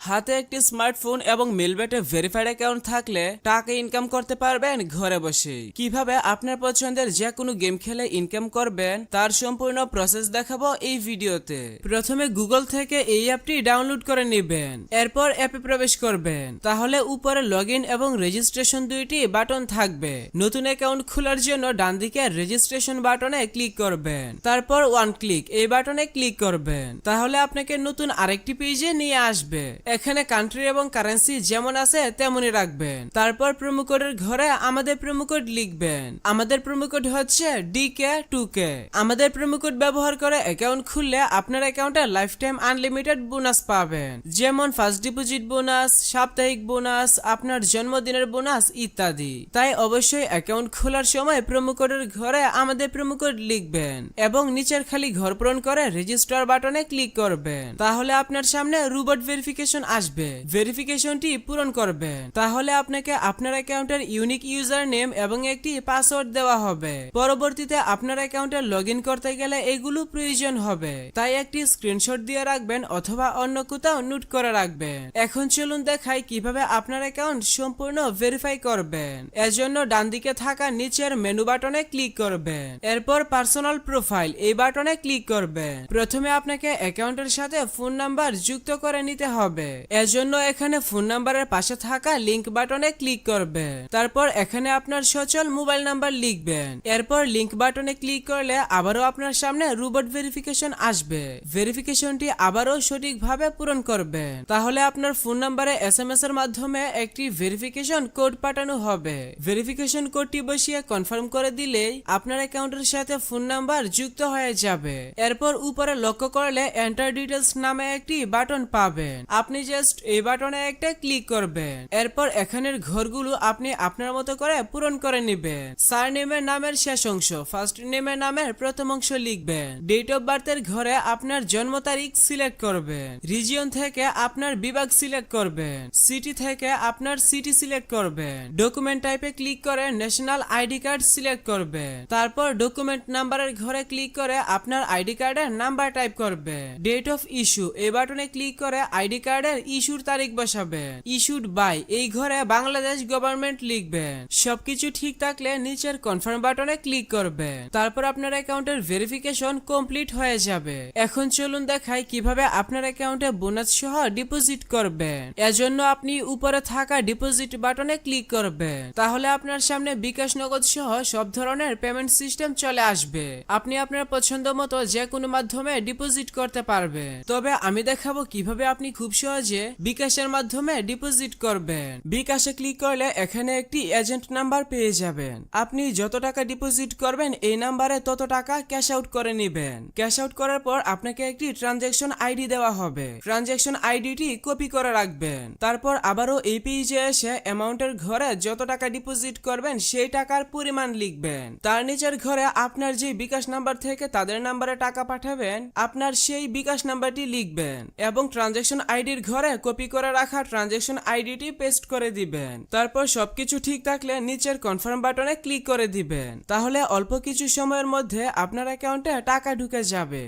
হাতে একটি স্মার্টফোন এবং মেলবেটে ভেরিফাইড অ্যাকাউন্ট থাকলে টাকা ইনকাম করতে পারবেন ঘরে বসেই। কিভাবে আপনার পছন্দের যে কোনো গেম খেলে ইনকাম করবেন তার সম্পূর্ণ প্রসেস দেখাবো এই ভিডিওতে। প্রথমে গুগল থেকে এই অ্যাপটি ডাউনলোড করে নেবেন, এরপর অ্যাপে প্রবেশ করবেন। তাহলে উপরে লগইন এবং রেজিস্ট্রেশন দুইটি বাটন থাকবে। নতুন অ্যাকাউন্ট খোলার জন্য ডান দিকে রেজিস্ট্রেশন বাটনে ক্লিক করবেন, তারপর ওয়ান ক্লিক এই বাটনে ক্লিক করবেন। তাহলে আপনাকে নতুন আরেকটি পেজে নিয়ে আসবে। এখানে কান্ট্রি এবং কারেন্সি যেমন আছে তেমনই রাখবেন। তারপর প্রোমো কোডের ঘরে আমাদের প্রোমো কোড লিখবেন। আমাদের প্রোমো কোড হচ্ছে DK2K। আমাদের প্রোমো কোড ব্যবহার করে অ্যাকাউন্ট খুললে আপনার অ্যাকাউন্টে লাইফ টাইম আনলিমিটেড বোনাস পাবেন, যেমন ফার্স্ট ডিপোজিট বোনাস, সাপ্তাহিক বোনাস, আপনার জন্মদিনের বোনাস ইত্যাদি। তাই অবশ্যই অ্যাকাউন্ট খোলার সময় প্রোমো কোডের ঘরে আমাদের প্রোমো কোড লিখবেন এবং নিচের খালি ঘর পূরণ করে রেজিস্টার বাটনে ক্লিক করবেন। তাহলে আপনার সামনে রোবট ভেরিফিকেশন আসবে। ভেরিফিকেশনটি পূরণ করবেন। তাহলে আপনাকে আপনার অ্যাকাউন্টের ইউনিক ইউজার নেম এবং একটি পাসওয়ার্ড দেওয়া হবে। পরবর্তীতে আপনার অ্যাকাউন্টে লগইন করতে গেলে এগুলো প্রয়োজন হবে, তাই একটি স্ক্রিনশট দিয়ে রাখবেন অথবা অন্য কোথাও নোট করে রাখবেন। এখন চলুন দেখাই কিভাবে আপনার অ্যাকাউন্ট সম্পূর্ণ ভেরিফাই করবেন। এজন্য ডান দিকে থাকা নিচের মেনু বাটনে ক্লিক করবেন, এরপর পার্সোনাল প্রোফাইল এই বাটনে ক্লিক করবেন। প্রথমে আপনাকে অ্যাকাউন্টের সাথে ফোন নাম্বার যুক্ত করে নিতে হবে। এজন্য এখানে ফোন নাম্বারের পাশে থাকা লিংক বাটনে ক্লিক করবেন। তারপর এখানে আপনার সচল মোবাইল নাম্বার লিখবেন। এরপর লিংক বাটনে ক্লিক করলে আবারও আপনার সামনে রোবট ভেরিফিকেশন আসবে। ভেরিফিকেশনটি আবারও সঠিকভাবে পূরণ করবেন। তাহলে আপনার ফোন নাম্বারে SMS এর মাধ্যমে একটি ভেরিফিকেশন কোড পাঠানো হবে। ভেরিফিকেশন কোডটি বসিয়ে কনফার্ম করে দিলেই আপনার অ্যাকাউন্টের সাথে ফোন নাম্বার যুক্ত হয়ে যাবে। এরপর উপরে লক্ষ্য করলে এন্টার ডিটেলস নামে একটি বাটন পাবেন। আপনি জাস্ট এই বাটনে একটা ক্লিক করবেন। এরপর এখানের ঘরগুলো আপনি আপনার মতো করে পূরণ করে নেবেন। সারনেমের নামের শেষ অংশ, ফার্স্ট নেমের নামের প্রথম অংশ লিখবেন। ডেট অফ বার্থের ঘরে আপনার জন্ম তারিখ সিলেক্ট করবেন। রিজিয়ন থেকে আপনার বিভাগ সিলেক্ট করবেন। সিটি থেকে আপনার সিটি সিলেক্ট করবেন। ডকুমেন্ট টাইপে ক্লিক করে ন্যাশনাল আইডি কার্ড সিলেক্ট করবেন। তারপর ডকুমেন্ট নাম্বারের ঘরে ক্লিক করে আপনার আইডি কার্ডের নাম্বার টাইপ করবেন। ডেট অফ ইস্যু এই বাটনে ক্লিক করে আইডি কার্ডের ইস্যুর তারিখ বসাবেন। ইস্যুড বাই এই ঘরে বাংলাদেশ গভর্নমেন্ট লিখবেন। সবকিছু ঠিক থাকলে নিচের কনফার্ম বাটনে ক্লিক করবেন। তারপর আপনার অ্যাকাউন্টের ভেরিফিকেশন কমপ্লিট হয়ে যাবে। এখন চলুন দেখাই কিভাবে আপনার অ্যাকাউন্টে বোনাস সহ ডিপোজিট করবেন। এজন্য আপনি উপরে থাকা ডিপোজিট বাটনে ক্লিক করবেন। তাহলে আপনার সামনে বিকাশ নগদ সহ সব ধরনের পেমেন্ট সিস্টেম চলে আসবে। আপনি আপনার পছন্দ মতো যে কোনো মাধ্যমে ডিপোজিট করতে পারবেন। তবে আমি দেখাবো কিভাবে আপনি খুব সহজে বিকাশের মাধ্যমে ডিপোজিট করবেন। বিকাশে ক্লিক করলে এখানে একটি এজেন্ট নাম্বার পেয়ে যাবেন। আপনি যত টাকা ডিপোজিট করবেন এই নাম্বারে তত টাকা ক্যাশ আউট করে নেবেন। ক্যাশ আউট করার পর আপনাকে একটি ট্রানজ্যাকশন আইডি দেওয়া হবে। ট্রানজ্যাকশন আইডিটি কপি করে রাখবেন। তারপর আবারও এই পেজে এসে অ্যামাউন্টের ঘরে যত টাকা ডিপোজিট করবেন সেই টাকার পরিমাণ লিখবেন। তার নিচের ঘরে আপনার যে বিকাশ নাম্বার থেকে তাদের নাম্বারে টাকা পাঠাবেন আপনার সেই বিকাশ নাম্বারটি লিখবেন এবং ট্রানজ্যাকশন আইডির ঘরে কপি করে রাখা ট্রানজ্যাকশন আইডিটি পেস্ট করে দিবেন। তারপর সবকিছু ঠিক থাকলে নিচের কনফার্ম বাটনে ক্লিক করে দিবেন। তাহলে অল্প কিছু সময়ের মধ্যে আপনার অ্যাকাউন্টে টাকা ঢুকে যাবে।